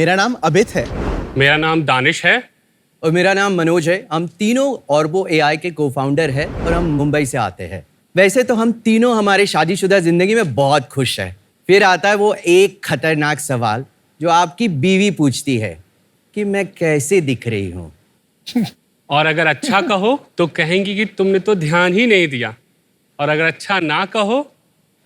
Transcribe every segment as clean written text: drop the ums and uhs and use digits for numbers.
मेरा नाम अभित है। मेरा नाम दानिश है। और मेरा नाम मनोज है। हम तीनों ऑर्बो एआई के को-फाउंडर हैं और हम मुंबई से आते हैं। वैसे तो हम तीनों हमारे शादीशुदा जिंदगी में बहुत खुश हैं। फिर आता है वो एक खतरनाक सवाल जो आपकी बीवी पूछती है कि मैं कैसे दिख रही हूँ। और अगर अच्छा कहो तो कहेंगी कि तुमने तो ध्यान ही नहीं दिया, और अगर अच्छा ना कहो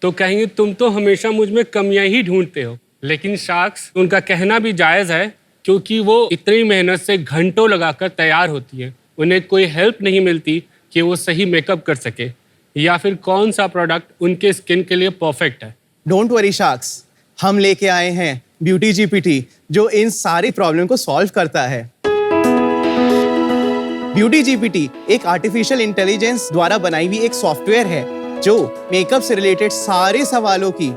तो कहेंगे तुम तो हमेशा मुझ में कमियां ही ढूंढते हो। लेकिन शार्क्स, उनका कहना भी जायज़ है, क्योंकि वो इतनी मेहनत से घंटों लगाकर तैयार होती है। उन्हें कोई हेल्प नहीं मिलती कि वो सही मेकअप कर सके या फिर कौन सा प्रोडक्ट उनके स्किन के लिए परफेक्ट है। डोंट वरी शार्क्स, हम लेके आए हैं ब्यूटी जीपीटी जो इन सारी प्रॉब्लम को सॉल्व करता है। ब्यूटी जीपीटी एक आर्टिफिशियल इंटेलिजेंस द्वारा बनाई हुई एक सॉफ्टवेयर है जो मेकअप से रिलेटेड सारे सवालों की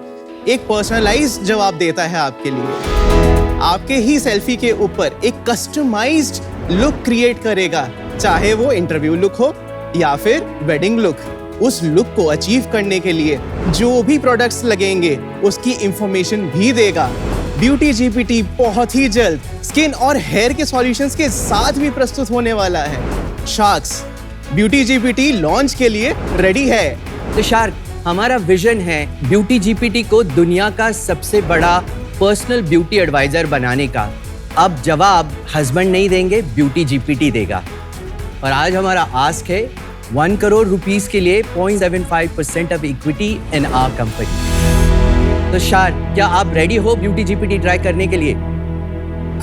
एक पर्सनलाइज्ड जवाब देता है आपके लिए। आपके ही सेल्फी के ऊपर एक कस्टमाइज्ड लुक क्रिएट करेगा, चाहे वो इंटरव्यू लुक हो या फिर वेडिंग लुक। उस लुक को अचीव करने के लिए जो भी प्रोडक्ट्स लगेंगे उसकी इंफॉर्मेशन भी देगा। ब्यूटी जीपीटी बहुत ही जल्द स्किन और हेयर के सॉल्यूशंस के साथ भी प्रस्तुत होने वाला है। शार्क्स, ब्यूटी जीपीटी लॉन्च के लिए रेडी है। तो शार्क, हमारा विजन है ब्यूटी जीपीटी को दुनिया का सबसे बड़ा पर्सनल ब्यूटी एडवाइजर बनाने का। अब जवाब हस्बैंड नहीं देंगे, ब्यूटी जीपीटी देगा। और आज हमारा आस्क है 1 करोड़ रुपीस के लिए 0.75% of equity in our company. तो शार्क, क्या आप रेडी हो ब्यूटी जीपीटी ट्राई करने के लिए?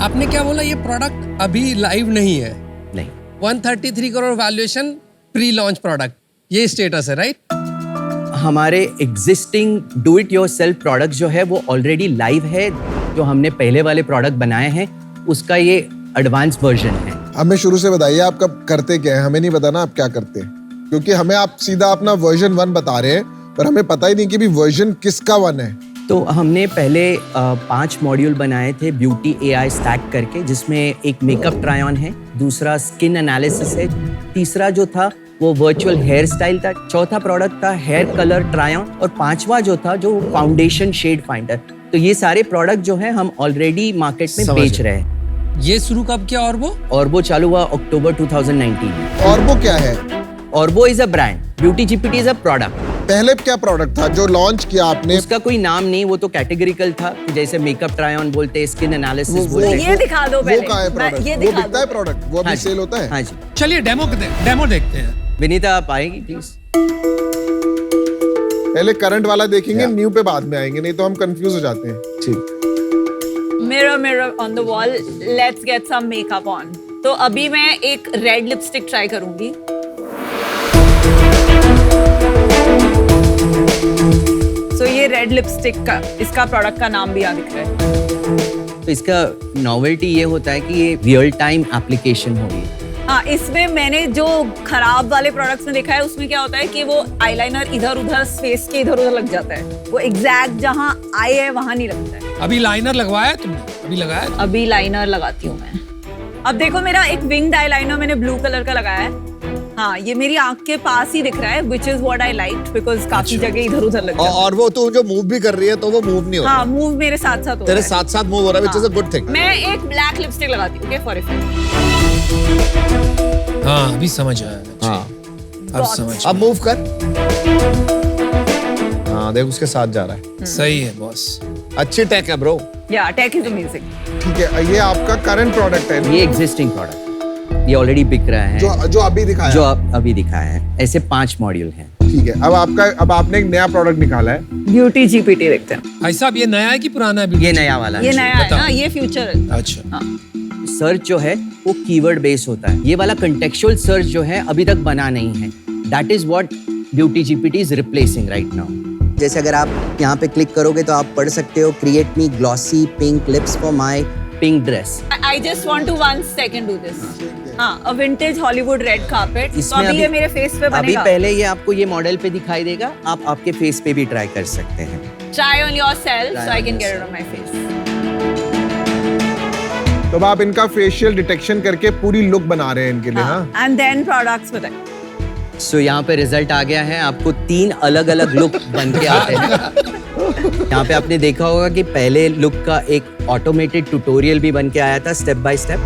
आपने क्या बोला? ये प्रोडक्ट अभी लाइव नहीं है? नहीं। 133 crore valuation, pre launch product, ये स्टेटस है, राइट? हमारे existing do it yourself product जो है वो ऑलरेडी लाइव है। जो हमने पहले वाले प्रोडक्ट बनाए हैं उसका ये एडवांस वर्जन है। हमें शुरू से बताइए आप कब करते क्या है, हमें नहीं बताना आप क्या करते हैं, क्योंकि हमें आप सीधा अपना वर्जन 1 बता रहे हैं पर हमें पता ही नहीं कि भी वर्जन किसका 1 है। तो हमने पहले 5 मॉड्यूल बनाए थे ब्यूटी एआई स्टैक करके, जिसमें एक मेकअप ट्राई ऑन है, दूसरा स्किन एनालिसिस है, तीसरा जो था वो वर्चुअल हेयर स्टाइल था, चौथा प्रोडक्ट था हेयर कलर ट्राई ऑन, और पांचवा जो था जो फाउंडेशन शेड फाइंडर। तो ये सारे प्रोडक्ट जो है हम ऑलरेडी मार्केट में बेच रहे हैं। ये शुरू कब किया ऑर्बो चालू हुआ अक्टूबर 2019 में। ऑर्बो क्या है? Orbo is a brand, beauty GPT is a product. पहले क्या प्रोडक्ट था जो लॉन्च किया आपने? उसका कोई नाम नहीं, वो तो कैटेगरिकल था, जैसे मेकअप ट्राई ऑन बोलते हैं, स्किन एनालिसिस बोलते हैं। ये दिखा दो पहले। वो कहाँ है प्रोडक्ट? वो बिकता है प्रोडक्ट? वो अभी सेल होता है? हाँ जी। चलिए डेमो देखते हैं। विनीता, आप आएंगी प्लीज? पहले करंट वाला देखेंगे, न्यू पे बाद में आएंगे, नहीं तो हम कंफ्यूज हो जाते हैं। ठीक। Mirror, mirror on the wall, let's get some makeup on. तो अभी मैं एक रेड लिपस्टिक ट्राई करूंगी। So ये रेड लिपस्टिक का, इसका प्रोडक्ट का नाम भी यहाँ दिख रहा है। तो इसका नॉवेल्टी ये होता है कि ये रियल टाइम एप्लीकेशन होगी। हाँ, इसमें मैंने जो खराब वाले प्रोडक्ट्स में देखा है उसमें क्या होता है कि वो आईलाइनर इधर उधर फेस के इधर उधर लग जाता है, वो एग्जैक्ट जहाँ आई है वहाँ नहीं लगता है। अभी लाइनर लगवाया तुमने? अभी लगाया? अभी लाइनर लगाती हूँ मैं। अब देखो, मेरा एक विंग्ड आईलाइनर मैंने ब्लू कलर का लगाया है। हाँ, ये मेरी आंख के पास ही दिख रहा है, which is what I liked, because काफी जगह इधर उधर लग जाता है। और वो तो जो मूव भी कर रही है तो वो मूव नहीं हो रहा। हाँ, मूव मेरे साथ साथ हो रहा है। तेरे साथ साथ मूव हो रहा है, which is a good thing। मैं एक ब्लैक लिपस्टिक लगाती हूँ, okay, for effect। हाँ, अभी समझ आया। हाँ, अब समझ। अब मूव कर। हाँ, देख उसके साथ जा रहा है। सही है बॉस। अच्छी टेक है bro. Yeah, tech is amazing। ठीक है, ये आपका करंट प्रोडक्ट है? ये एग्जिस्टिंग प्रोडक्ट, ये ऑलरेडी बिक रहा है। जो अभी दिखाया? जो अभी दिखाया है। ऐसे 5 मॉड्यूल हैं। ठीक है, अब आपने एक नया प्रोडक्ट निकाला है, ब्यूटी जीपीटी देखते हैं। भाई साहब, ये नया है कि पुराना है? ये नया वाला ये है। नया है ना, ये फ्यूचर है। अच्छा। सर्च जो है वो कीवर्ड बेस होता है। ये वाला कंटेक्चुअल सर्च जो है अभी तक बना नहीं है। That is what beauty GPT is replacing right now. जैसे अगर आप यहाँ पे क्लिक करोगे तो आप पढ़ सकते हो, create me glossy pink lips for my pink dress. I just want to 1 second do this। हाँ, a vintage Hollywood red carpet। तो इसमें अभी ये मेरे फेस पे अभी बनेगा। पहले ये आपको ये मॉडल पे दिखाई देगा, आप आपके फेस पे भी ट्राई कर सकते हैं। Try on yourself so I can get it on my face। तो अब आप इनका फेशियल डिटेक्शन करके पूरी लुक बना रहे हैं इनके लिए। हाँ, and then products बताएं। सो यहाँ पे रिजल्ट आ गया है, आपको 3 अलग अलग लुक बन के आते हैं। यहाँ पे आपने देखा होगा कि पहले लुक का एक ऑटोमेटेड ट्यूटोरियल भी बन के आया था स्टेप बाय स्टेप।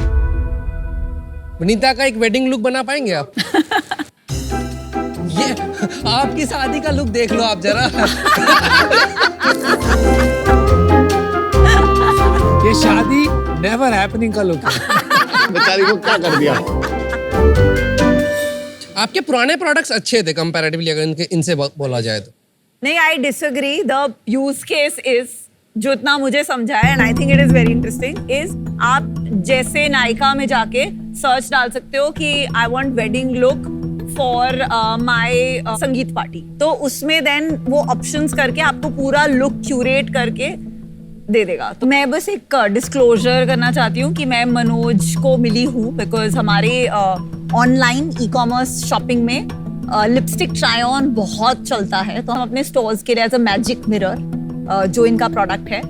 वनीता का एक वेडिंग लुक बना पाएंगे आप? ये आपकी शादी का लुक देख लो आप जरा। ये शादी नेवर हैपनिंग का लुक है। बेचारी को क्या कर दिया? आपके पुराने प्रोडक्ट्स अच्छे थे कंपैरेटिवली, अगर इनसे बोला जाए तो। नहीं, I disagree. The use case is, जो इतना मुझे समझा है and I think it is very interesting, is आप जैसे नायका में जाके सर्च डाल सकते हो कि I want wedding look for my संगीत पार्टी, तो उसमें देन वो ऑप्शंस करके आपको पूरा लुक क्यूरेट करके दे देगा। तो मैं बस एक डिस्क्लोजर करना चाहती हूँ कि मैं मनोज को मिली हूँ बिकॉज हमारे ऑनलाइन ई कॉमर्स शॉपिंग में लिपस्टिक ट्राई ऑन बहुत चलता है, तो हम अपने स्टोर्स के लिए एज अ मैजिक मिरर जो इनका प्रोडक्ट है,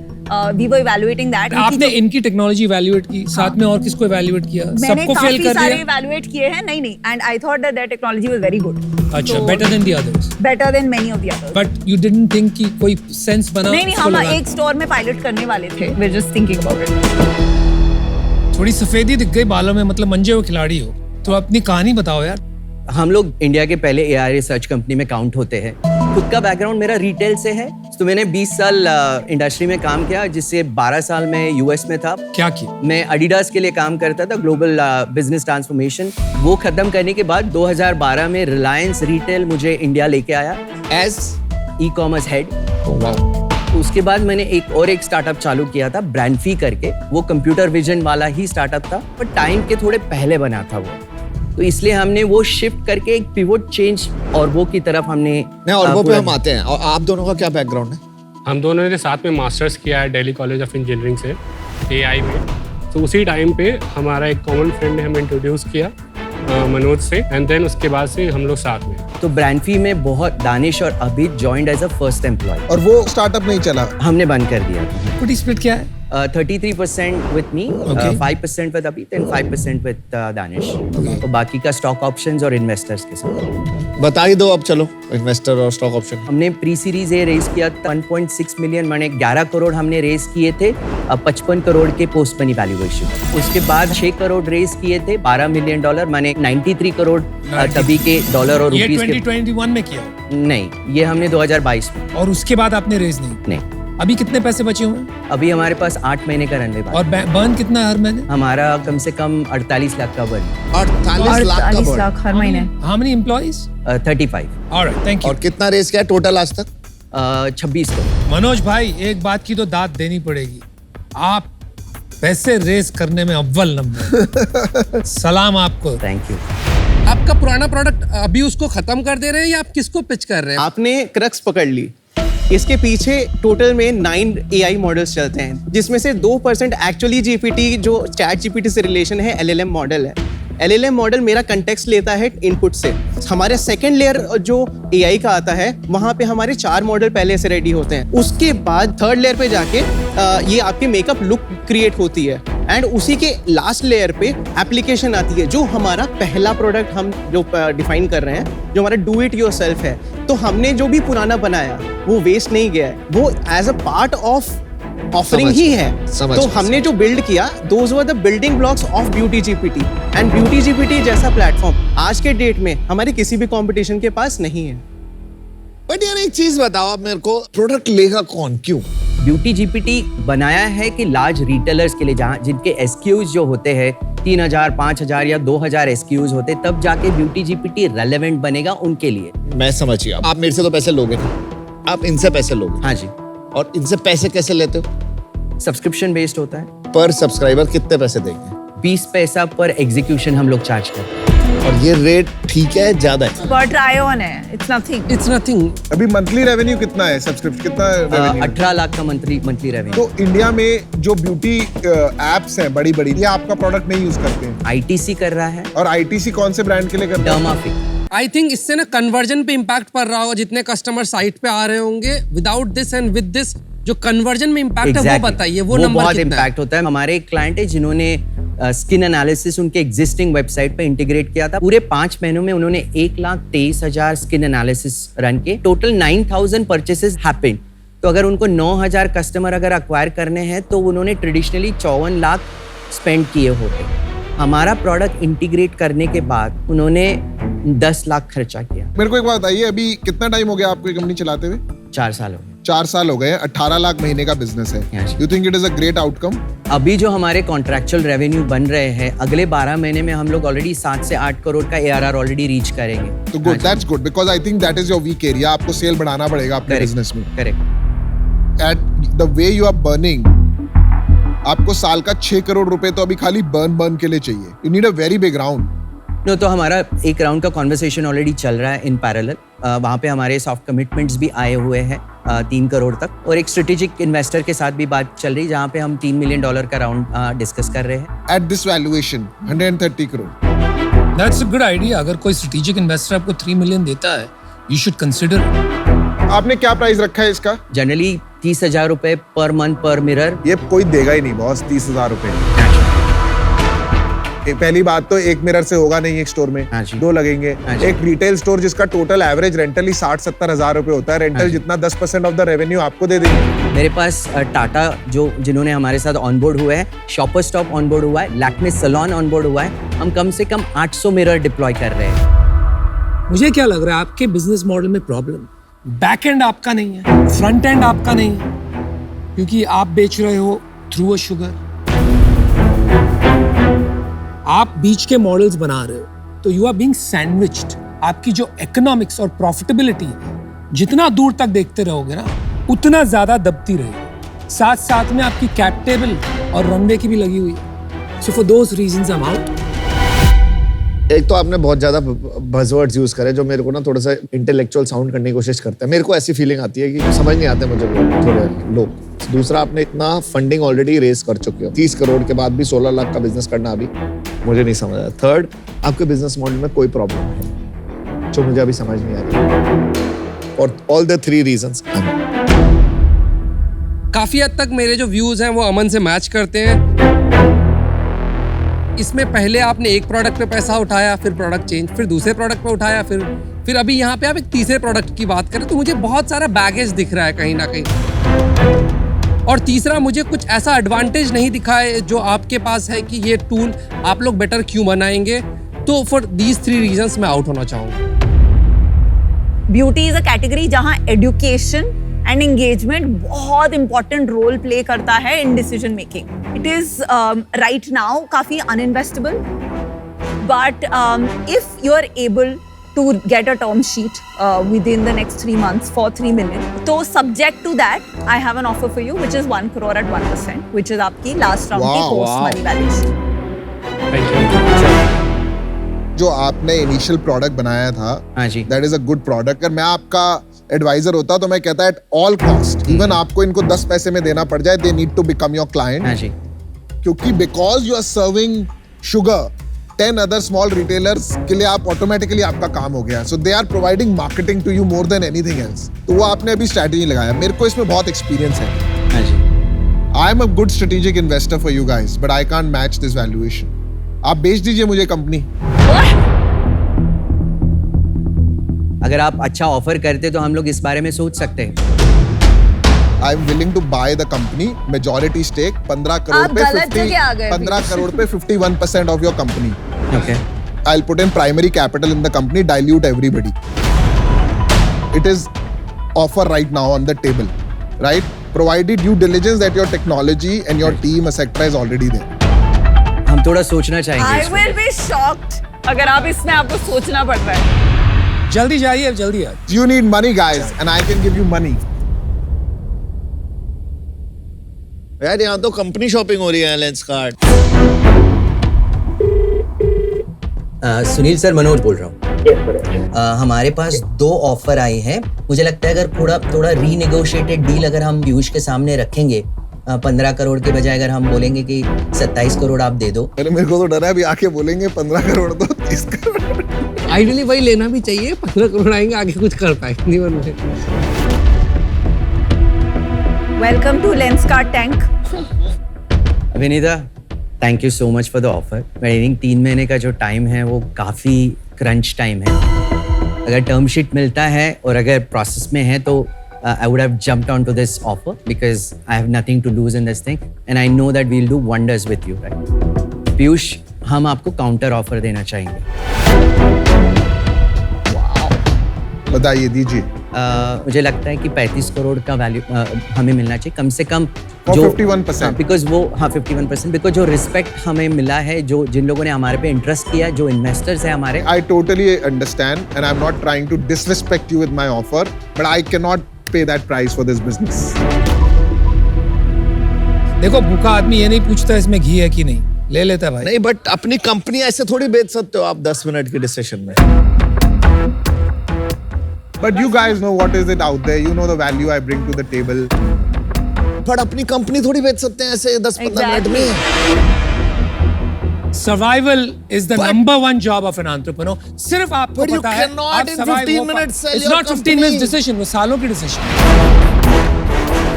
वी वर इवैल्यूएटिंग दैट। आपने इनकी टेक्नोलॉजी इवैल्यूएट की, साथ में और किसको इवैल्यूएट किया? मैंने सबको फेल काफी कर सारे दिया? इवैल्यूएट किए हैं। नहीं and I thought that technology was very good. अच्छा, better than the others. Better than many of the others. But you didn't think कि कोई सेंस बना? नहीं, इसको हम लगा? एक स्टोर में पायलट करने वाले थे, we are just thinking about it. थोड़ी सफेदी दिख गई बालों में, मतलब मंजे हुए खिलाड़ी हो, तो अपनी कहानी बताओ यार। हम लोग इंडिया के पहले AI रिसर्च कंपनी में काउंट होते हैं। खुद का बैकग्राउंड मेरा रिटेल से है, तो मैंने 20 साल इंडस्ट्री में काम किया, जिससे 12 साल मैं US में था। क्या किया? मैं एडिडास के लिए काम करता था, ग्लोबल बिजनेस ट्रांसफॉर्मेशन। वो खत्म करने के बाद 2012 में रिलायंस रिटेल मुझे इंडिया लेके आया एज ई कॉमर्स हेड। उसके बाद मैंने एक स्टार्टअप चालू किया था, ब्रांडफी करके। वो कंप्यूटर विजन वाला ही स्टार्टअप था, पर टाइम के थोड़े पहले बना था वो, तो इसलिए हमने वो शिफ्ट करके एक पिवोट चेंज और वो की तरफ हमने नहीं, और वो पे हम आते हैं। और आप दोनों का क्या बैकग्राउंड है? हम दोनों ने साथ में मास्टर्स किया है दिल्ली कॉलेज ऑफ इंजीनियरिंग से AI में। तो उसी टाइम पे हमारा एक कॉमन फ्रेंड ने हमें इंट्रोड्यूस किया मनोज से, एंड देन उसके बाद से हम लोग साथ में। तो ब्रांडफी में बहुत दानिश और Abhit joined as a first employee. और वो स्टार्टअप नहीं चला? हमने बंद कर दिया। इक्विटी स्प्लिट क्या है? 33% with me, 5% with Abhit and 5% with Danish. तो बाकी का स्टॉक ऑप्शंस और इन्वेस्टर्स के साथ। बता ही दो अब, चलो इन्वेस्टर और स्टॉक ऑप्शन। हमने प्री सीरीज ए रेज किया था 1.6 मिलियन, माने 11 करोड़ हमने रेज किए थे, 55 करोड़ के पोस्ट मनी वैल्यूएशन। उसके बाद 6 करोड़ रेज किए थे, $12 मिलियन, माने 93 करोड़ तभी के डॉलर और ये रुपीस के। 2021 में किया? नहीं, ये हमने 2022 में। और उसके बाद आपने रेज नहीं? अभी कितने पैसे बचे हुए हैं? अभी हमारे पास 8 महीने का रनवे और बर्न कितना है हर महीने? हमारा कम से कम 48 लाख का बर्न। 48 लाख का burn। लाख हर महीने। How many employees? 35। Alright, thank you. और कितना रेस किया टोटल आज तक? 26 करोड़। मनोज भाई, एक बात की तो दाद देनी पड़ेगी, आप पैसे रेस करने में अव्वल नंबर। सलाम आपको। Thank you. आपका पुराना प्रोडक्ट अभी उसको खत्म कर दे रहे हैं या आप किसको पिच कर रहे हैं? आपने क्रक्स पकड़ ली। इसके पीछे टोटल में 9 AI मॉडल्स चलते हैं, जिसमें से 2% एक्चुअली GPT जो चैट GPT से रिलेशन है, LLM मॉडल है। LLM मॉडल मेरा कंटेक्स्ट लेता है इनपुट से। हमारे सेकंड लेयर जो AI का आता है, वहाँ पे हमारे 4 मॉडल पहले से रेडी होते हैं। उसके बाद थर्ड लेयर पे जाके ये आपके मेकअप लुक क्रिएट होती है, एंड उसी के लास्ट लेयर पे एप्लीकेशन आती है, जो हमारा पहला प्रोडक्ट हम जो डिफाइन कर रहे हैं, जो हमारा डू इट योरसेल्फ है। तो हमने जो भी पुराना बनाया वो वेस्ट नहीं गया है, वो as a part of offering ही है। तो हमने जो बिल्ड किया, those were the building blocks of beauty GPT, and beauty GPT जैसा प्लेटफॉर्म आज के डेट में हमारे किसी भी कंपटीशन के पास नहीं है। बट यार एक चीज बताओ आप मेरे को, प्रोडक्ट लेगा कौन, क्यों? ब्यूटी जीपीटी बनाया है कि लार्ज रिटेलर्स के लिए, जहाँ जिनके SKUs जो होते हैं 3000, 5000 या 2000 SKUs होते, तब जाके ब्यूटी जीपीटी रेलेवेंट बनेगा उनके लिए। मैं समझ गया। आप मेरे से तो पैसे लोगे नहीं, आप इनसे पैसे लोगे। हाँ जी। और इनसे पैसे कैसे लेते हो? सब्सक्रिप्शन बेस्ड होता है। पर सब्सक्राइबर कितने पैसे देंगे? 20 पैसा पर एग्जीक्यूशन हम लोग चार्ज करते हैं। और ये रेट ठीक है, ज्यादा है? पर ट्राई ऑन है, इट्स नथिंग। It's nothing. अभी मंथली रेवेन्यू कितना है? सब्सक्रिप्शन कितना रेवेन्यू? 18 लाख का मंथली रेवेन्यू। तो इंडिया में जो ब्यूटी एप्स हैं बड़ी बड़ी, ये आपका प्रोडक्ट नहीं यूज करते हैं? ITC कर रहा है। और ITC कौन से ब्रांड के लिए करता है? डर्माफिक। आई थिंक इससे ना कन्वर्जन पे इम्पैक्ट पड़ रहा होगा, जितने कस्टमर साइट पे आ रहे होंगे। Without this and with this जो कन्वर्जन में इम्पैक्ट है वो बताइए, वो नंबर बहुत कितना है? इम्पैक्ट होता है। हमारे एक क्लाइंट है जिन्होंने स्किन एनालिसिस उनके एग्जिस्टिंग वेबसाइट पे इंटीग्रेट किया था। पूरे 5 महीनों में उन्होंने 1,23,000 स्किन एनालिसिस रन किए। Total 9,000 purchases happened. तो अगर उनको 9,000 कस्टमर अगर अक्वायर करने हैं तो उन्होंने ट्रेडिशनली 54 लाख स्पेंड किए होते। हमारा प्रोडक्ट इंटीग्रेट करने के बाद उन्होंने 10 लाख खर्चा किया। मेरे को एक बात बताइए, अभी कितना टाइम हो गया आपको ये कंपनी चलाते हुए? 4 साल हो गए। 4 साल हो गए, 18 लाख महीने का बिजनेस है। Yes. You think it is a great outcome? अभी जो हमारे कॉन्ट्रैक्चुअल रेवेन्यू बन रहे हैं, अगले 12 महीने में हम लोग ऑलरेडी 7 से 8 करोड़ का ARR ऑलरेडी रीच करेंगे। तो good, that's good, because I think that is your weak area. आपको सेल बढ़ाना पड़ेगा अपने बिजनेस में। Correct. At the way you are burning, आपको साल का 6 करोड़ रुपए तो अभी खाली बर्न के लिए चाहिए। You need a very big round. No, तो हमारा एक राउंड का कॉन्वर्सेशन ऑलरेडी चल रहा है इन पैरेलल। वहाँ पे हमारे सॉफ्ट कमिटमेंट्स भी आए हुए हैं 3 करोड़ तक, और एक स्ट्रेटेजिक इन्वेस्टर के साथ भी बात चल रही है जहाँ पे हम $3 मिलियन का राउंड डिस्कस कर रहे हैं। At this valuation 130 crore. That's a good idea. अगर कोई स्ट्रेटेजिक इन्वेस्टर आपको 3 मिलियन देता है, यू शुड कंसिडर। आपने क्या प्राइस रखा है इसका? जनरली 30,000 रुपए पर मंथ पर मिरर। ये कोई देगा ही नहीं बॉस, 30,000 रुपए। पहली बात तो एक मिरर से होगा नहीं एक स्टोर में, हाँ जी। 2 लगेंगे। हाँ जी। एक रिटेल स्टोर जिसका टोटल एवरेज रेंटल ही 60-70 हजार रुपए होता है, रेंटल जितना 10% ऑफ द रेवेन्यू आपको दे देंगे। मेरे पास टाटा जिन्होंने हमारे साथ ऑनबोर्ड हुए हैं, शॉपर स्टॉप ऑनबोर्ड हुआ है, लैक्मे सैलून ऑनबोर्ड हुआ है। हम कम से कम 800 मिरर डिप्लॉय कर रहे हैं। मुझे क्या लग रहा है, आपके बिजनेस मॉडल में प्रॉब्लम बैक एंड आपका नहीं है, फ्रंट एंड आपका नहीं है, क्योंकि आप बेच रहे हो थ्रू अ शुगर। आप बीच के मॉडल्स बना रहे हो, तो यू आर बीइंग सैंडविच्ड। आपकी जो इकोनॉमिक्स और प्रॉफिटेबिलिटी जितना दूर तक देखते रहोगे ना, उतना ज्यादा दबती रहेगी। साथ साथ में आपकी कैप टेबल और रनवे की भी लगी हुई है। So for those reasons I am out. एक तो आपने बहुत ज्यादा बज़वर्ड्स यूज करे जो मेरे को ना थोड़ा सा इंटेलेक्चुअल साउंड करने की कोशिश करते हैं। मेरे को ऐसी फीलिंग आती है कि समझ नहीं आते मुझे थोड़े लोग। दूसरा, आपने इतना फंडिंग ऑलरेडी रेज कर चुके हो, 30 करोड़ के बाद भी 16 लाख का बिजनेस करना अभी मुझे नहीं समझ आया। थर्ड, आपके बिजनेस मॉडल में कोई प्रॉब्लम है जो मुझे अभी समझ नहीं आ रही। और ऑल द 3 रीजंस काफी हद तक मेरे जो व्यूज हैं वो अमन से मैच करते हैं। इसमें पहले आपने एक प्रोडक्ट पे पैसा उठाया, फिर प्रोडक्ट चेंज, फिर दूसरे प्रोडक्ट पे उठाया, फिर अभी यहाँ पे आप एक तीसरे प्रोडक्ट की बात करें तो मुझे बहुत सारा बैगेज दिख रहा है कहीं ना कहीं। और तीसरा, मुझे कुछ ऐसा एडवांटेज नहीं दिखा है जो आपके पास है कि ये टूल आप लोग बेटर क्यों बनाएंगे। तो फॉर दीज 3 रीजंस मैं आउट होना चाहूंगा। ब्यूटी इज अ कैटेगरी जहां एजुकेशन एंड एंगेजमेंट बहुत इंपॉर्टेंट रोल प्ले करता है in decision making. It is right now काफी uninvestable, but if you are able to get a term sheet within the next 3 months for 3 million. So subject to that, I have an offer for you, which is 1 crore at 1%, which is आपकी last round की post money valuation. Thank you. जो आपने initial product बनाया था, हाँ जी। That is a good product. अगर मैं आपका एडवाइजर होता तो मैं कहता एट ऑल कॉस्ट, इवन आपको इनको 10 पैसे में देना पड़ जाए, they need to become your client. हाँ जी। क्योंकि because you are serving Sugar 10 other small retailers के लिए आप ऑटोमेटिकली आपका काम हो गया। So they are providing marketing to you more than anything else. तो वो आपने अभी स्ट्रैटेजी लगाया। मेरे को इसमें बहुत एक्सपीरियंस है। हाँ जी। I am a good strategic investor for you guys, but I can't match this valuation. आप बेच दीजिए मुझे कंपनी। अगर आप अच्छा ऑफर करते तो हम लोग इस बारे में सोच सकते हैं। I am willing to buy the company, majority stake 15 crore आप पे गलत जगह आ गए 15 करोड़ पे 51% of your company. Okay. I'll put in primary capital in the company, dilute everybody. It is offer right now on the table, right? Provided due diligence that your technology and your team etc. is already there. हम थोड़ा सोचना चाहेंगे I इस पे। will be shocked अगर आप इसमें आपको सोचना पड़ रहा है। जल्दी जाइए, जल्दी आइए। You need money, guys, and I can give you money. यार यहाँ तो कंपनी शॉपिंग हो रही है लेंसकार्ट। सुनील सर, मनोज बोल रहा हूँ। हमारे पास 2 ऑफर आए हैं। मुझे लगता है अगर थोड़ा रीनेगोशिएटेड डील अगर हम पीयूष के सामने रखेंगे, 15 करोड़ के बजाय अगर हम बोलेंगे कि 27 करोड़ आप दे दो। अरे मेरे को तो डर है अभी आके बोलेंगे 15 करोड़ तो 30 करोड़। आइडियली वही लेना भी चाहिए। 15 करोड़ आएंगे, आगे कुछ कर पाएंगे जीवन में। Welcome to Lenskart tank. Vineeta, thank you so much for the offer. मैं आई थिंक 3 महीने का जो टाइम है वो काफ़ी क्रंच टाइम है। अगर टर्म शीट मिलता है और अगर प्रोसेस में है तो I would have jumped onto this offer because I have nothing to lose in this thing and I know that we'll do wonders with you, right? Piyush, हम आपको काउंटर ऑफर देना चाहेंगे। बताइए, दीजिए। मुझे लगता है कि 35 करोड़ का वैल्यू हमें मिलना चाहिए कम से कम। For 51%. बिकॉज वो 51%, बिकॉज जो रिस्पेक्ट हमें मिला है, जो जिन लोगों ने हमारे पे इंटरेस्ट किया, जो इन्वेस्टर्स हैं हमारे। I totally understand and I'm not trying to disrespect you with my offer, but I cannot pay that price for this business. देखो, भूखा आदमी ये नहीं पूछता इसमें घी है कि नहीं, ले लेता है भाई। नहीं, बट अपनी कंपनी ऐसे थोड़ी बेच सकते हो आप 10 मिनट की डिस्कशन में। But you guys know what is it out there. You know the value I bring to the table. पर अपनी कंपनी थोड़ी बेच सकते हैं ऐसे 10-15 मिनट Exactly. में। Survival is the number one job of an entrepreneur. सिर्फ आपको But you पता है, cannot आप in survive 15 हो पा- minutes sell It's your not 15 company. minutes decision, वो सालों की decision।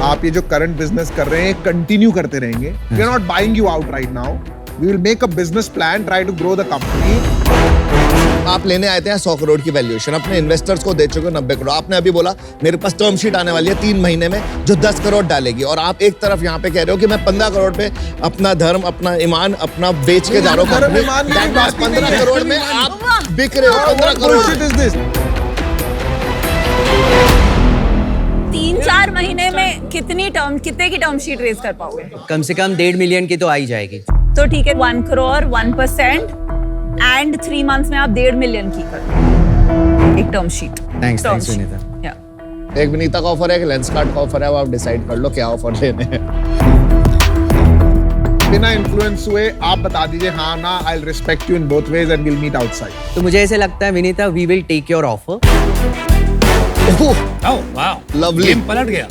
आप ये जो करंट बिजनेस कर रहे हैं कंटिन्यू करते रहेंगे। We are not buying you out right now. We will make a business plan, try to grow the company. आप लेने आए थे 100 करोड़ की वैल्यूएशन, अपने इन्वेस्टर्स को दे चुके हो 90 करोड़। आपने अभी बोला मेरे पास टर्म शीट आने वाली है 3 महीने में जो 10 करोड़ डालेगी, और आप एक तरफ यहाँ पे कह रहे हो कि मैं 15 करोड़ पे अपना धर्म, अपना ईमान, अपना बेच के जा रहा हूँ। धर्म, ईमान की That बात means ही नहीं 15 है। करोड़ में आप बिक रहे हो 15 करोड़। Bullshit is this? 3-4 महीने में कितने की टर्म शीट रेज कर पाओगे? कम से कम 1.5 मिलियन की तो आ ही जाएगी। तो ठीक है, 1 करोड़ 1% एंड 3 मंथ्स में आप 1.5 मिलियन की कर एक term sheet. Thanks, Vinita. Yeah. एक विनीता का ऑफर है, एक लेंसकार्ट का ऑफर है, वो आप डिसाइड कर लो क्या ऑफर लेने हैं। बिना इन्फ्लुएंस हुए आप बता दीजिए हाँ ना। I will respect you in both ways and will meet outside. तो मुझे ऐसे लगता है Vineeta, we will take your offer. Oh, wow. Lovely. Game पलट गया।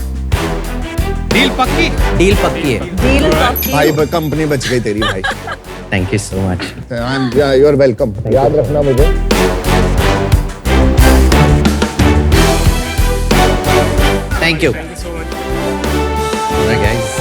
डील पक्की। डील पक्की है। डील पक्की। भाई कंपनी बच गई तेरी भाई। Thank you so much. You are welcome. याद रखना मुझे। Thank you. Thank you so much. guys।